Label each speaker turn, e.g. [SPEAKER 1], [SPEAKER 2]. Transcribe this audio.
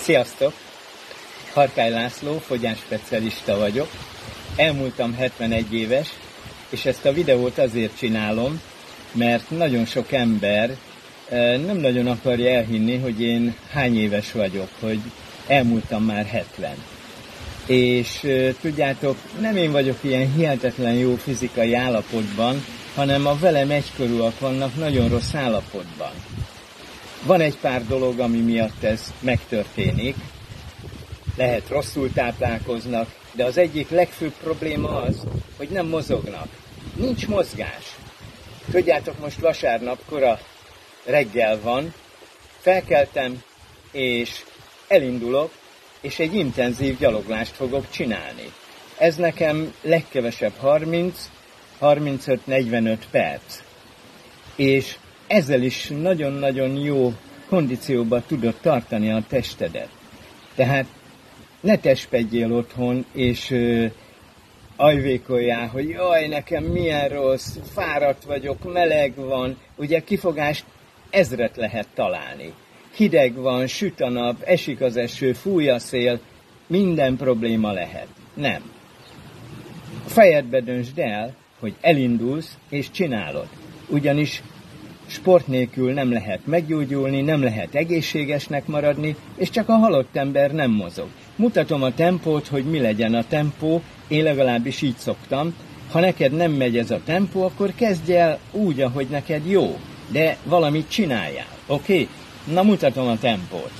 [SPEAKER 1] Sziasztok! Harkály László, fogyásspecialista vagyok. Elmúltam 71 éves, és ezt a videót azért csinálom, mert nagyon sok ember nem nagyon akarja elhinni, hogy én hány éves vagyok, hogy elmúltam már 70. És tudjátok, nem én vagyok ilyen hihetetlen jó fizikai állapotban, hanem a velem egykorúak vannak nagyon rossz állapotban. Van egy pár dolog, ami miatt ez megtörténik. Lehet rosszul táplálkoznak, de az egyik legfőbb probléma az, hogy nem mozognak. Nincs mozgás. Tudjátok, most vasárnap kora reggel van, felkeltem, és elindulok, és egy intenzív gyaloglást fogok csinálni. Ez nekem legkevesebb 35-45 perc. És ezzel is nagyon-nagyon jó kondícióba tudod tartani a testedet. Tehát ne testpedjél otthon, és ajvékoljál, hogy jaj, nekem milyen rossz, fáradt vagyok, meleg van. Ugye kifogást ezret lehet találni. Hideg van, süt a nap, esik az eső, fúj a szél, minden probléma lehet. Nem. A fejedbe döntsd el, hogy elindulsz és csinálod. Ugyanis sport nélkül nem lehet meggyógyulni, nem lehet egészségesnek maradni, és csak a halott ember nem mozog. Mutatom a tempót, hogy mi legyen a tempó, én legalábbis így szoktam. Ha neked nem megy ez a tempó, akkor kezdj el úgy, ahogy neked jó, de valamit csináljál, oké? Na, mutatom a tempót.